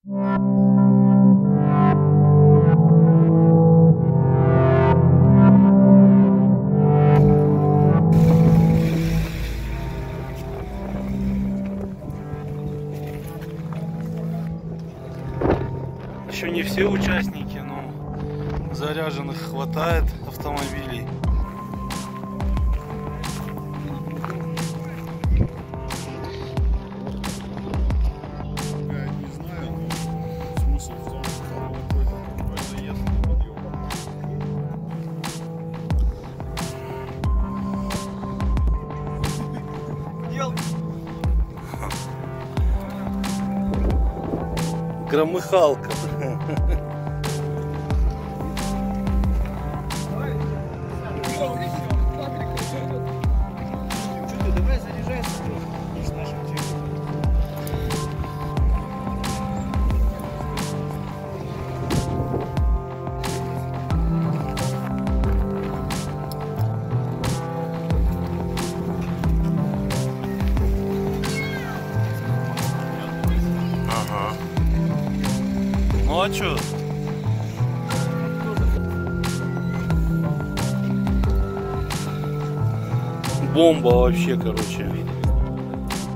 Еще не все участники, но заряженных хватает автомобилей. Громыхалка. Давай заряжайся с нашим техником. Ага. Ну а чё? Бомба вообще, короче.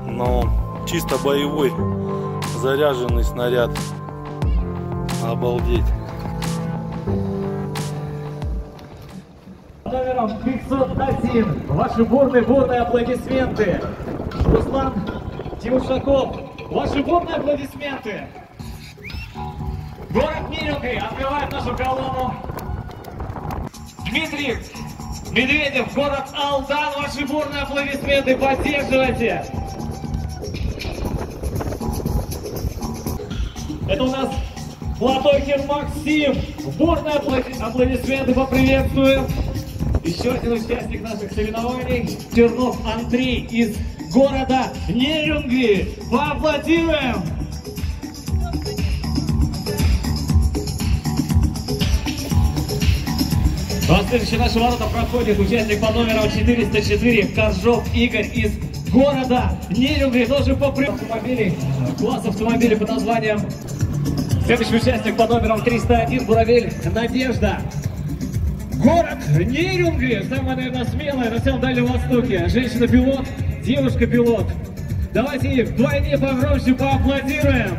Но чисто боевой заряженный снаряд. Обалдеть. Номером 501. Ваши бурные аплодисменты. Руслан Тимушаков. Ваши бурные аплодисменты. Город Нерюнгри открывает нашу колонну. Дмитрий Медведев, город Алдан. Ваши бурные аплодисменты. Поддерживайте. Это у нас Платохин Максим. Бурные аплодисменты поприветствуем. Еще один участник наших соревнований. Чернов Андрей из города Нерюнгри. Поаплодируем. А следующие наши ворота проходит участник по номеру 404 Коржов Игорь из города Нерюнгри. Тоже по автомобилей, класс автомобилей под названием. Следующий участник по номерам 301 Буравель Надежда. Город Нерюнгри. Самая, наверное, смелая на всем Дальнем Востоке. Женщина-пилот, девушка-пилот. Давайте их вдвойне погромче поаплодируем.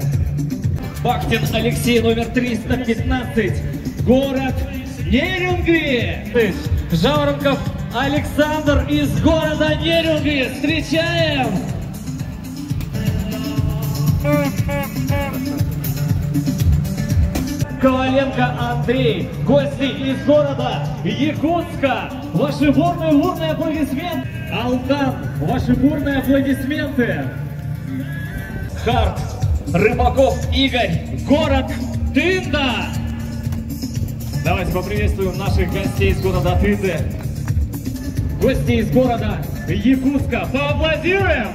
Бахтин Алексей, номер 315. Город Нерюнгри. Жаворонков Александр из города Нерюнгри. Встречаем! Коваленко Андрей, гости из города Якутска. Ваши бурные аплодисменты. Алдан, ваши бурные аплодисменты. Харт Рыбаков Игорь, город Тында. Давайте поприветствуем наших гостей из города Тынды. Гости из города Якутска. Поаплодируем!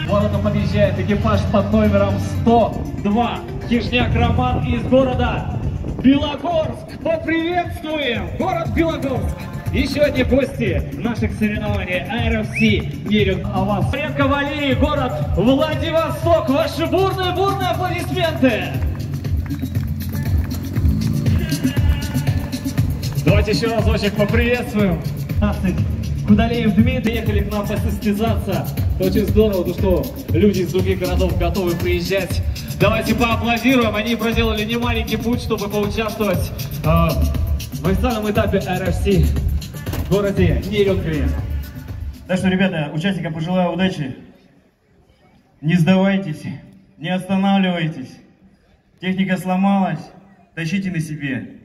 В ворота подъезжает экипаж под номером 102. Хижняк Роман из города Белогорск. Поприветствуем! Город Белогорск. Еще одни гости наших соревнований RFC Нерюнгри. А вас Френко Валерий, город Владивосток. Ваши бурные аплодисменты. Давайте еще разочек поприветствуем. Кудалеев Дмитрий ехали к нам посостязаться. Очень здорово, то, что люди из других городов готовы приезжать. Давайте поаплодируем. Они проделали немаленький путь, чтобы поучаствовать в официальном этапе RFC в городе Нерюнгри. Так что, ребята, участникам пожелаю удачи. Не сдавайтесь, не останавливайтесь. Техника сломалась, тащите на себе.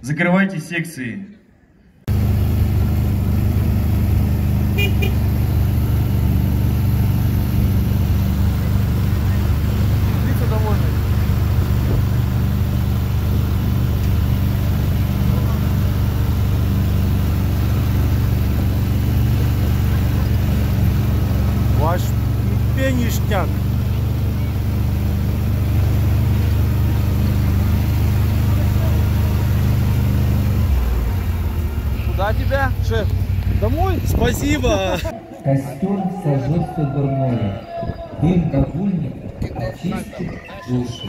Закрывайте секции. Ваш пеништяк. Куда тебя, шеф? Домой? Спасибо. Костюм сожжется дурное. Дым кабульника очистит души.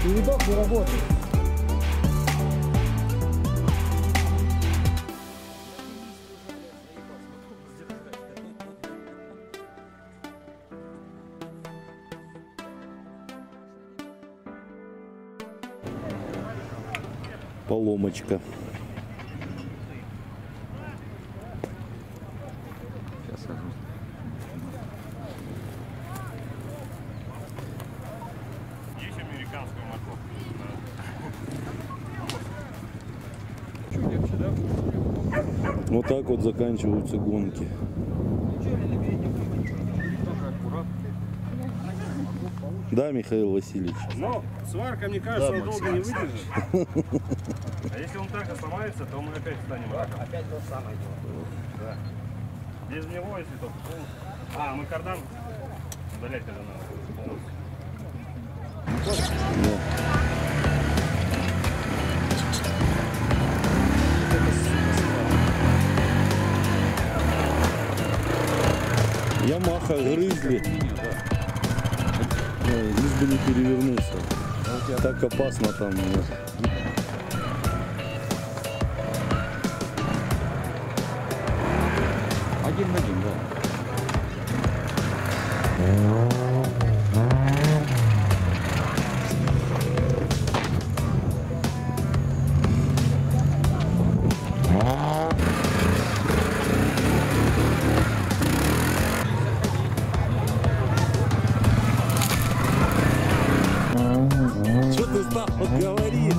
Передок не работает. Поломочка. Есть американская морковка. Вот так вот заканчиваются гонки. Да, Михаил Васильевич? Но сварка, мне кажется, он долго не выдержит. А если он так остановится, то мы опять встанем раком. Опять то самое дело. Да. Без него, если только полностью. А, мы кардан удалять когда надо полностью. Ямаха грызли. Лишь бы не перевернулся. Так опасно там. Один в один, да. Что ты стал говорить?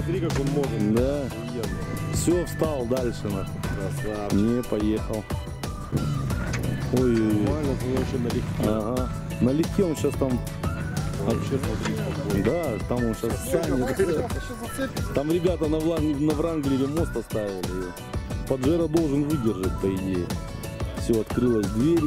смотри, как он может. Да. Все, встал дальше. Не, поехал. Ой. Нормально, он еще налегке. Ага. Налегке он сейчас там. Да, там он сейчас станет. Там ребята на Вранглере мост оставили. Паджеро должен выдержать, по идее. Все, открылась дверь.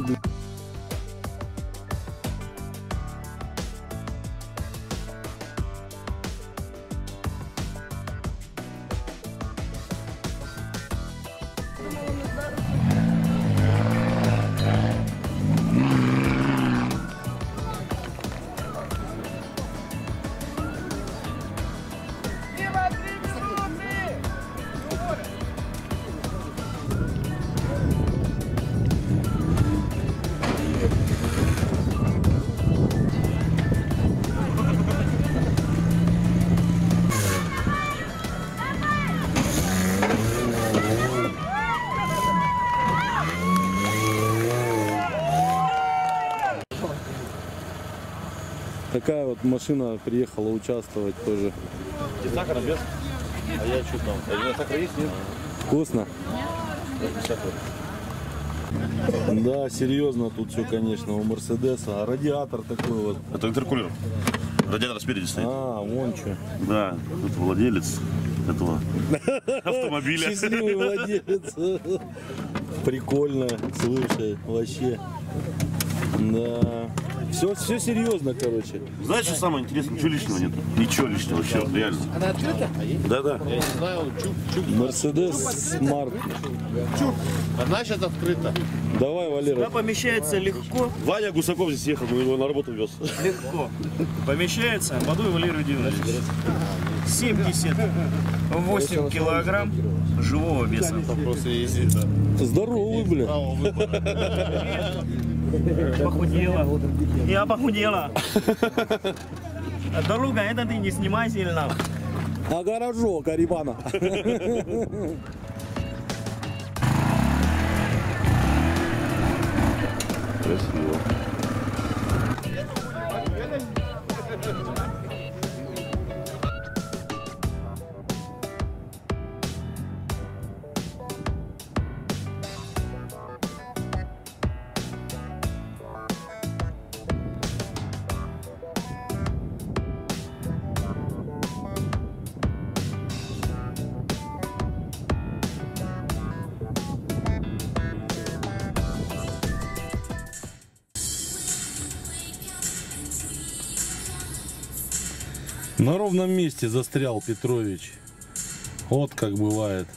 Такая вот машина приехала участвовать тоже. Тебе сахара без? А я что там? А у меня сахар есть, нет? Вкусно? Да, серьезно тут все, конечно, у Мерседеса. А радиатор такой вот. Это интеркулер. Радиатор спереди стоит. А, вон что. Да, это владелец этого автомобиля. Счастливый владелец. Прикольно, слушай, вообще. Да. Все серьезно, короче. Знаешь, что самое интересное? Ничего лишнего нет. Ничего лишнего вообще, вот реально. Она открыта? Да-да. Я не знаю, чук. Мерседес Смарт. Она сейчас открыта. Давай, Валера. Помещается легко, Ваня Гусаков здесь ехал, мы его на работу вез. легко. Помещается Бадуй Валерий Владимирович. 78 килограмм живого веса. Просто ездит, да. Здоровый, бля. Похудела. Я похудела. Дорога, это ты не снимай сильно. А гаражок Арибана. Красиво. На ровном месте застрял Петрович. Вот как бывает.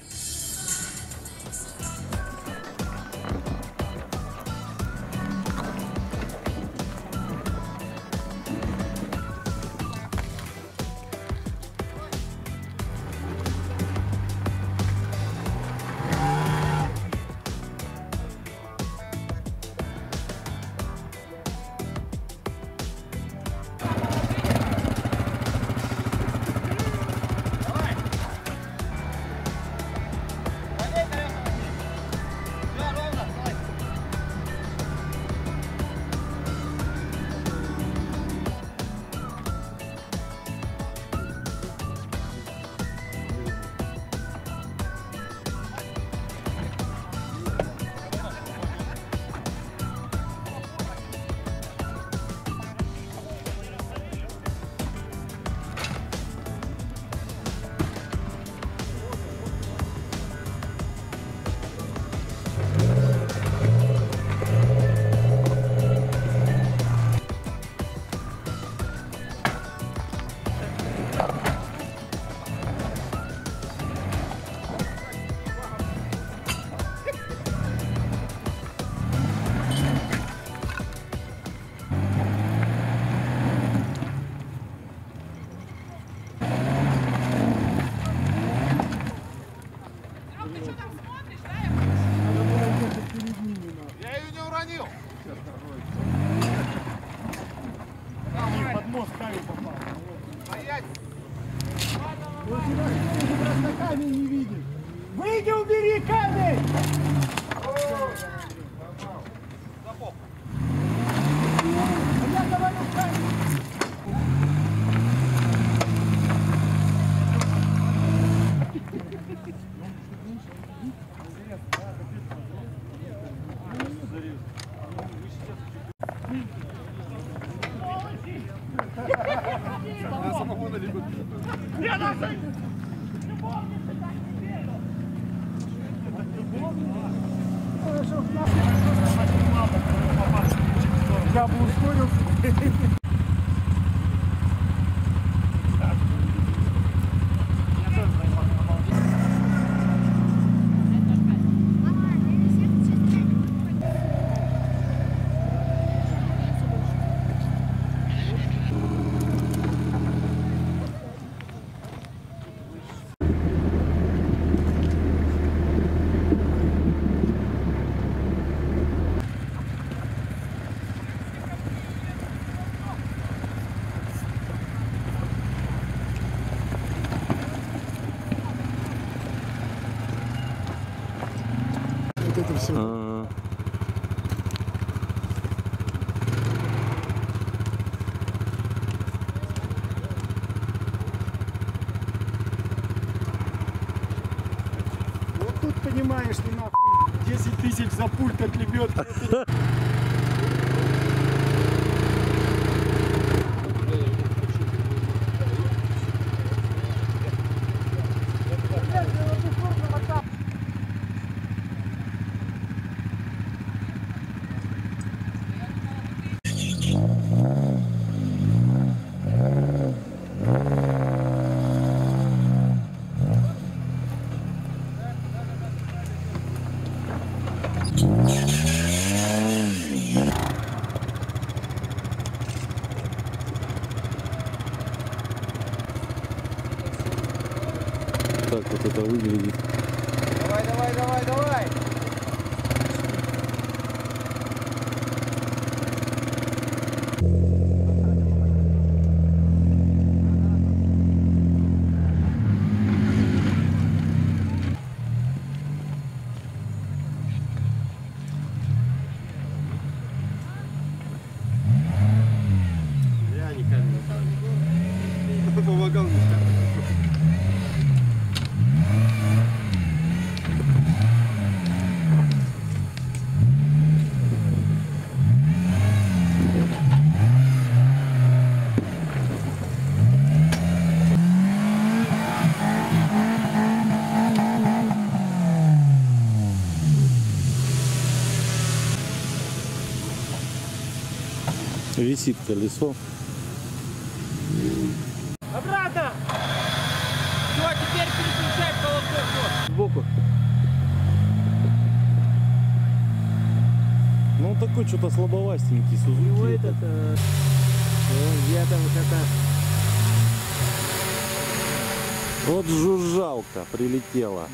Выйди, убери камень! Я говорю камень! Я бы ускорился. Это все. Вот тут понимаешь, что нахуй 10 тысяч за пульт от лебедки. Так вот это выглядит. Давай, давай, давай, давай. Я не камень. Помогал мне. Висит колесо. Обратно! Все, теперь переключай колокол. Сбоку. Ну он такой что-то слабовастенький, Сузуки. Этот, я там это... Вот жужжалка прилетела.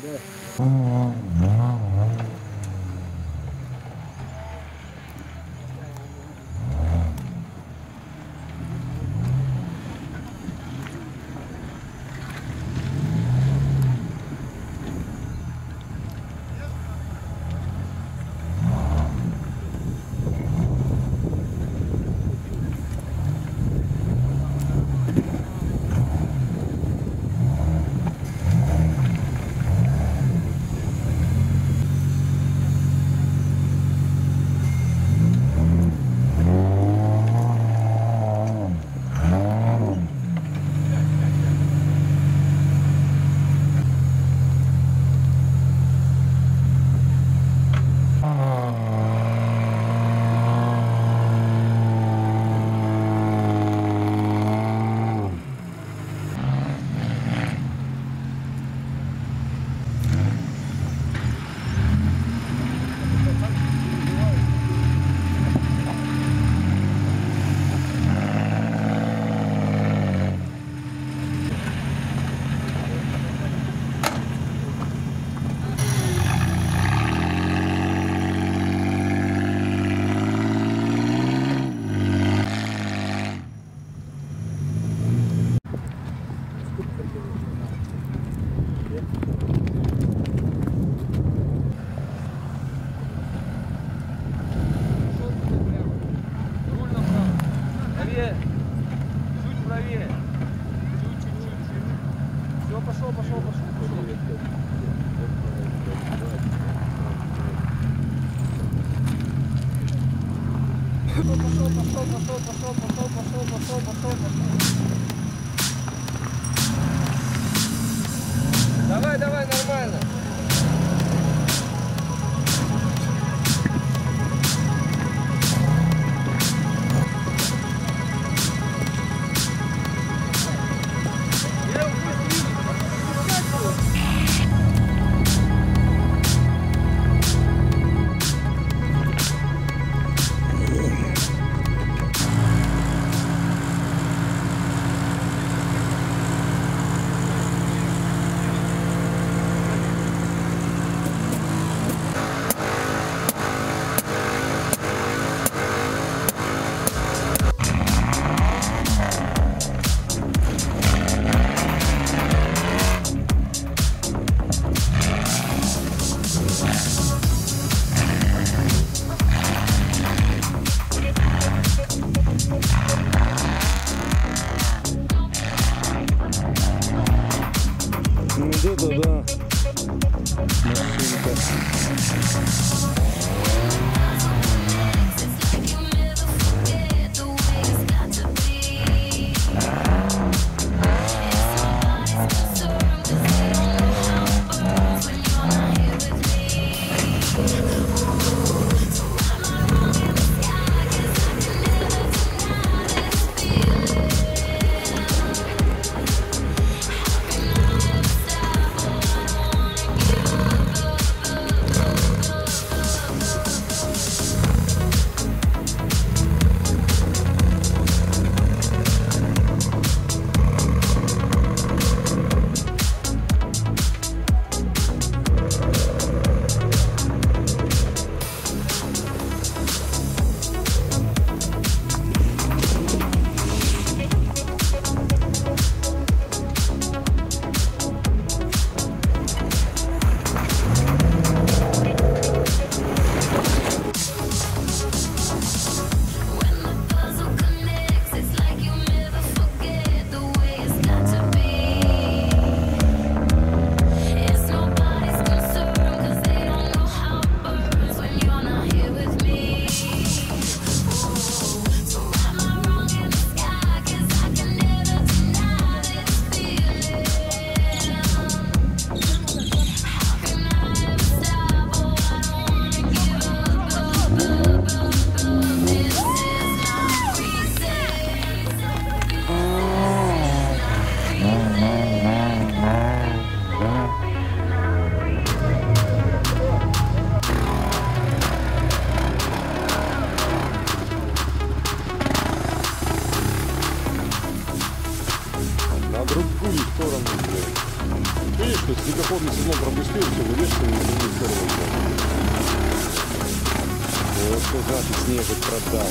Давай, давай, нормально. Вот это да. Машинка. На другую сторону, блядь. Видишь, что снегоходный сезон пропустил, все, вывешивали на другую сторону. Вот что значит снег продал.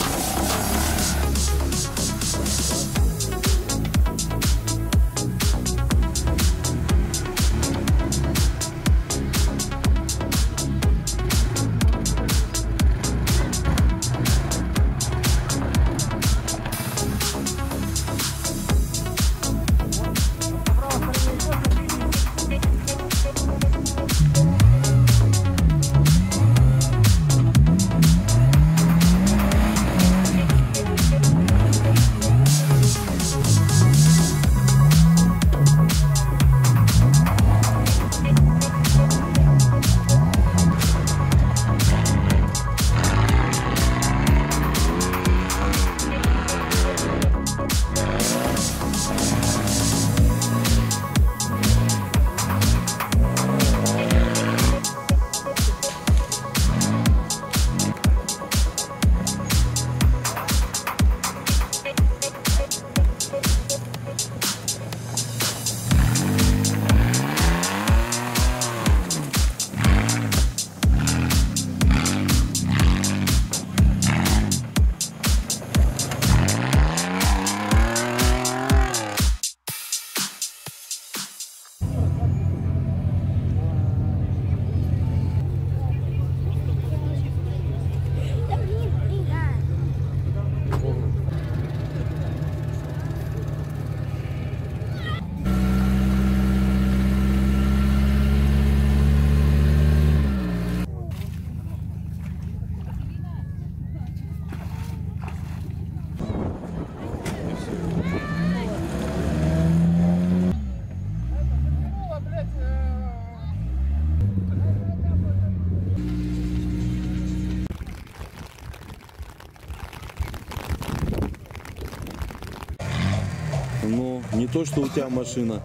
Не то, что у тебя машина.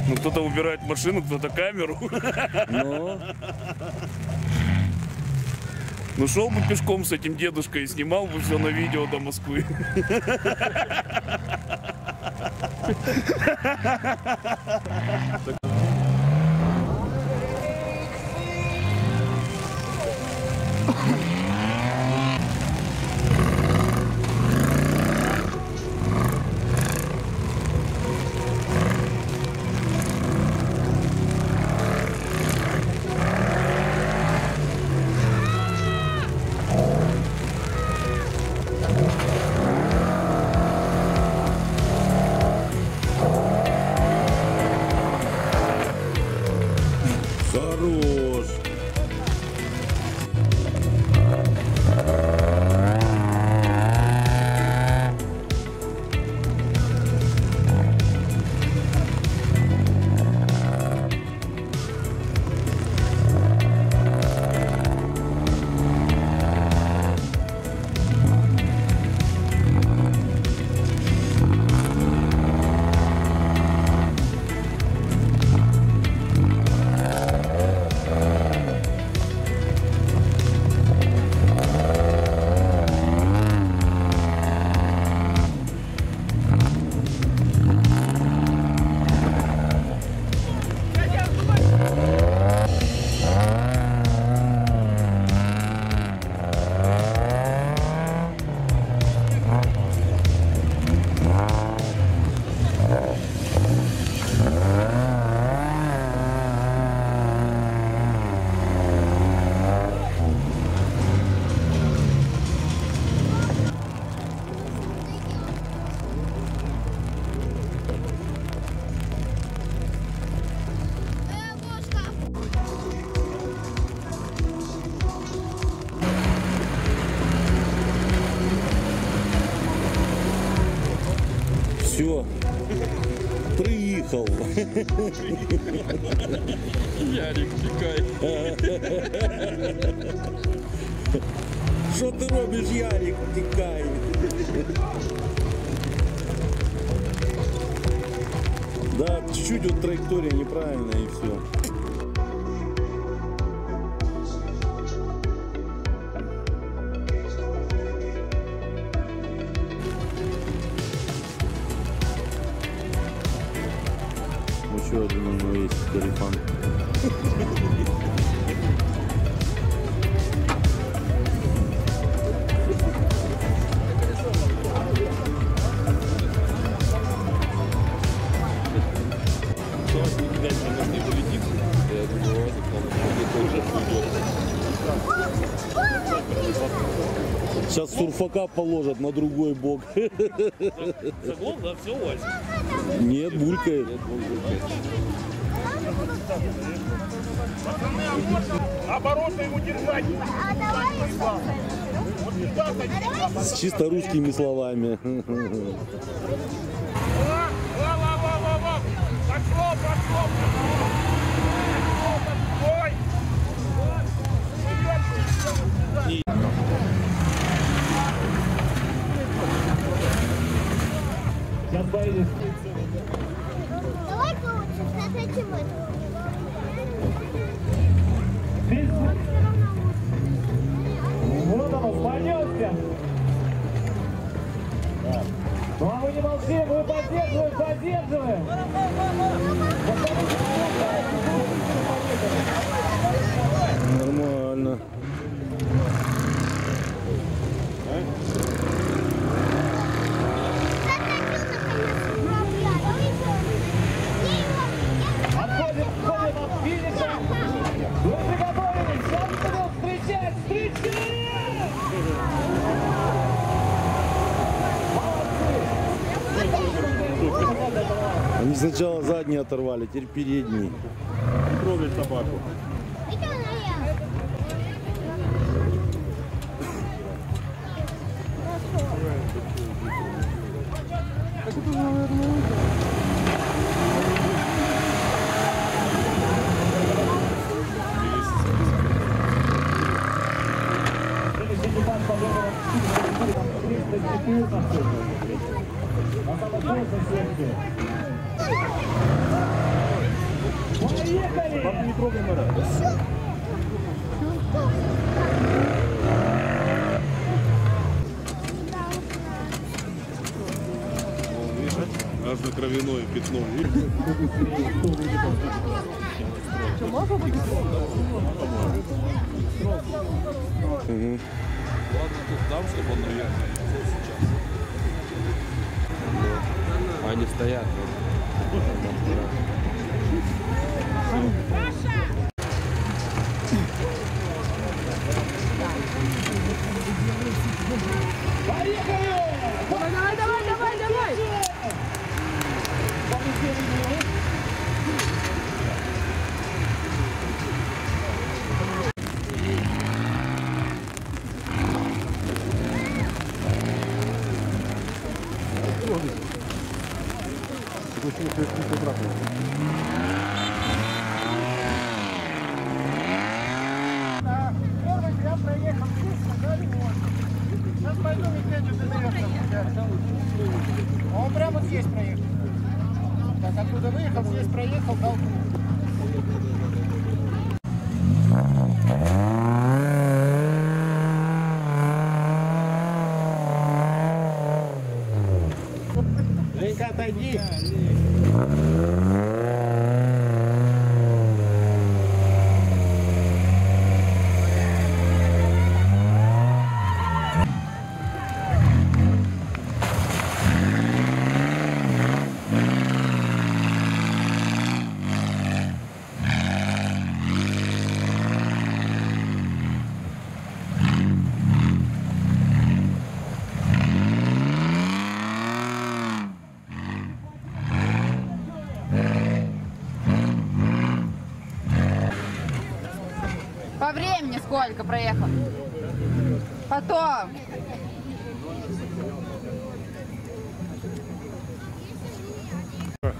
Ну, кто-то убирает машину, кто-то камеру. Но Ну, шел бы пешком с этим дедушкой и снимал бы все на видео до Москвы. хорош. Все, приїхав. Ярик, тікай. Що ти робиш, Ярик? Тікай. Да, чуть-чуть вот траектория неправильная и все. Еще один у него есть корефан. Сейчас сурфака положат на другой бок. Заглох, да, все, Вася? Нет, булькает. Обороты ему держать. С чисто русскими словами. Пошло, пошло. Ой. Сейчас поедет. Давай лучше, кстати, мы. Вот оно, споемся. Ну а мы не молчим, мы поддерживаем, поддерживаем. Нормально. Отходим, отходим от финиша. Вы приготовились, сейчас будем встречать, встречаем! Они сначала задние оторвали, теперь передние. Трогай собаку. Следующий экипаж по номеру 400 Не трогай, Марат. Аж на кровяное пятно. Ладно, тут дам, чтобы он наверх сейчас. Они стоят. Давай, давай, давай, давай! Я проехал здесь, сказали, вот. Сейчас пойду медведю доверху. Он прямо вот здесь проехал. Так, оттуда выехал, здесь проехал, дал круг. Ленька, отойди. По времени сколько проехал? Потом.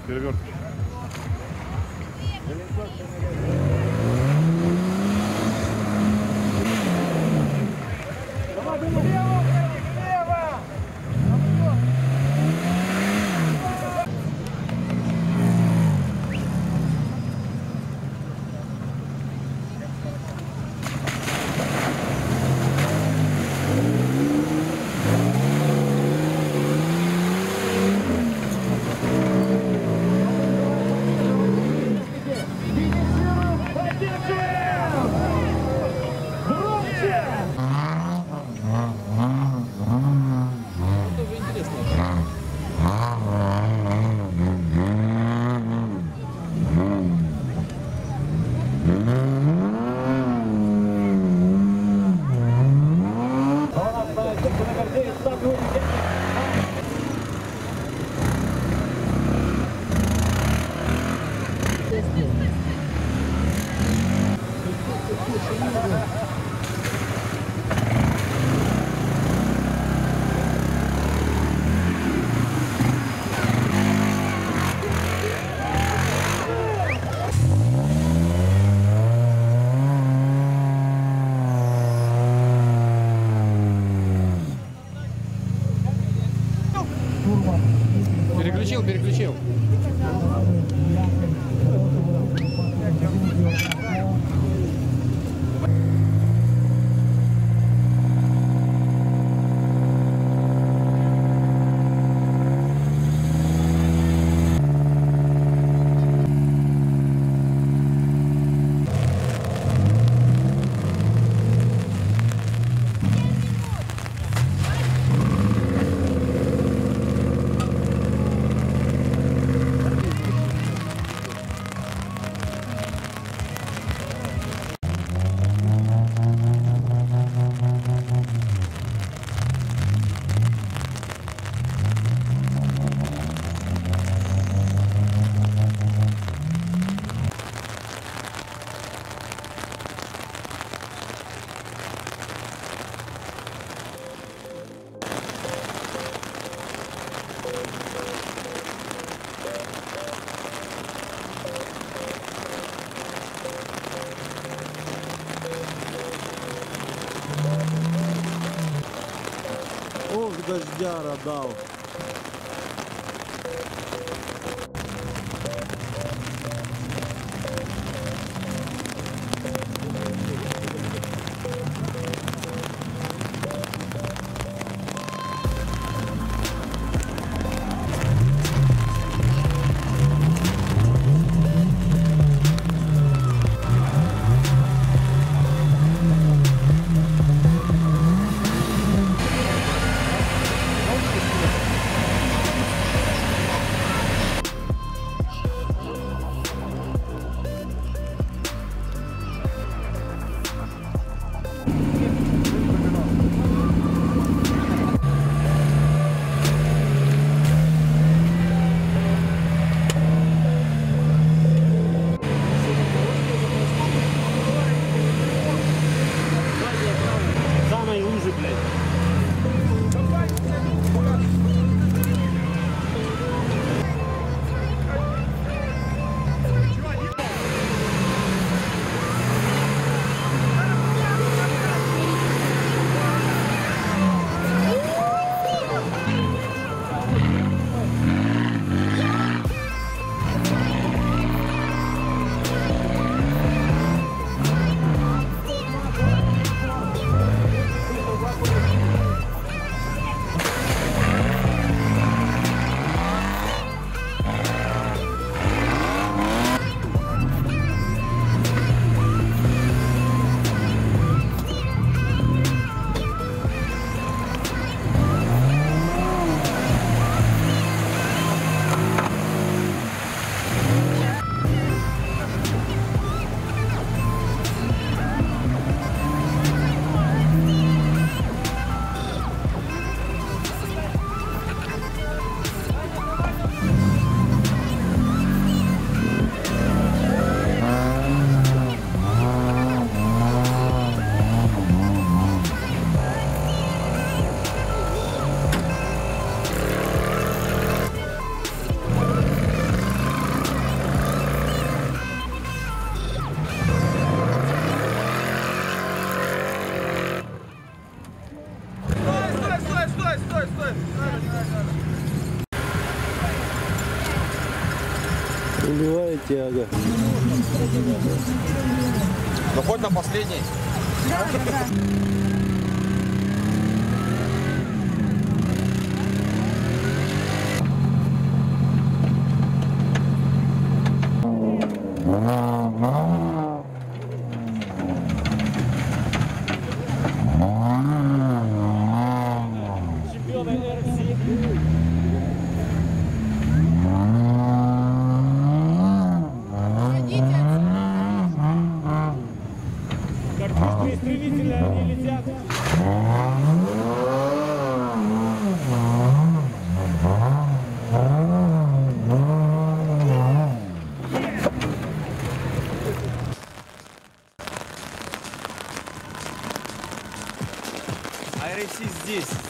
Перевертыш. Переключил. Ох, дождяра дал. Уливает тяга. Ну хоть на последний.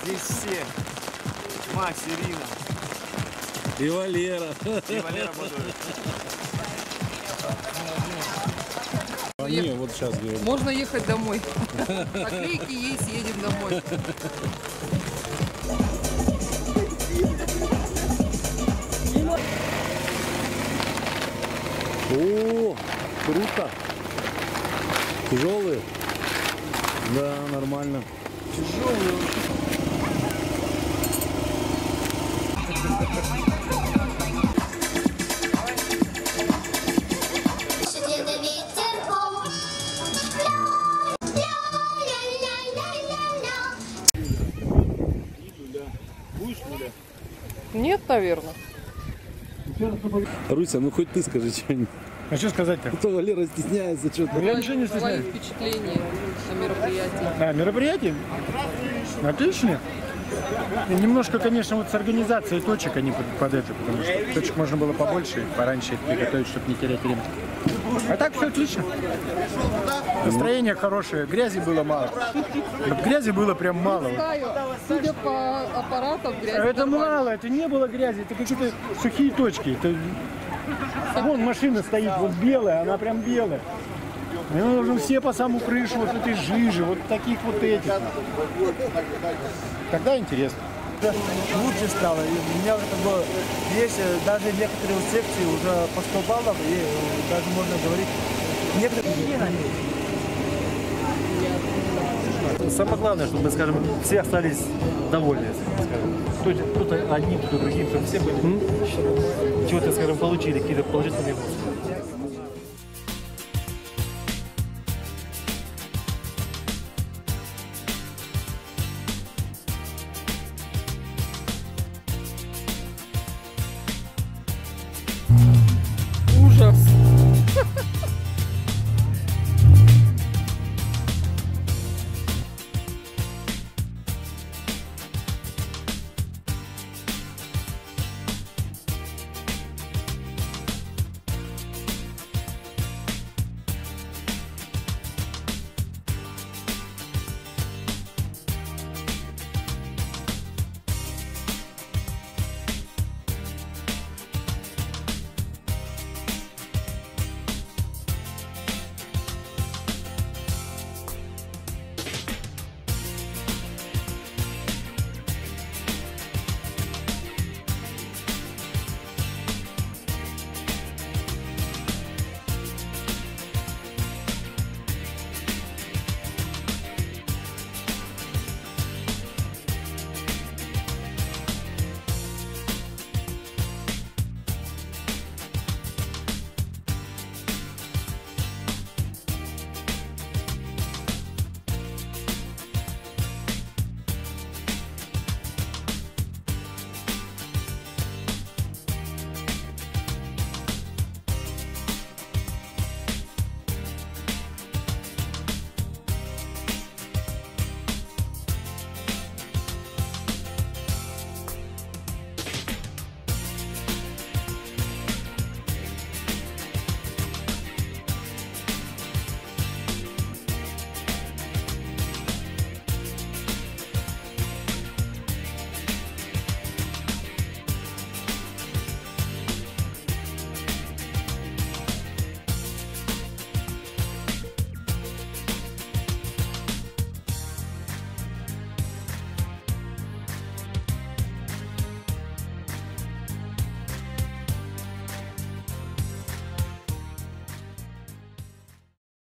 Здесь все. Макс, Ирина. И Валера. И Валера Бодович. Не, вот сейчас говорю. Можно ехать домой. Наклейки есть, едем домой. О, круто. Тяжелые? Да, нормально. Тяжелые. Нет, наверное. Руся, ну хоть ты скажи что-нибудь. А что сказать-то? А то Валера стесняется что-то. Я ничего не Твои стесняюсь. впечатления о мероприятии. А, мероприятие? Отлично. И немножко, конечно, вот с организацией точек они под это, потому что точек можно было побольше, пораньше их приготовить, чтобы не терять время. А так все отлично. Настроение хорошее, грязи было мало. Вот грязи было прям мало. Судя по аппаратам, грязь. Это мало, это не было грязи, это какие-то сухие точки. Это... Вон машина стоит, вот белая, она прям белая. Мы нужны все по саму крышу вот этой жижи, вот таких вот этих. Тогда интересно. Лучше стало. И у меня как бы есть даже некоторые секции уже по 100 баллов, и даже можно говорить, некоторые... Самое главное, чтобы, скажем, все остались довольны, скажем. Кто-то одним, кто-то другим, чтобы все были, чего-то, скажем, получили, какие-то положительные эмоции.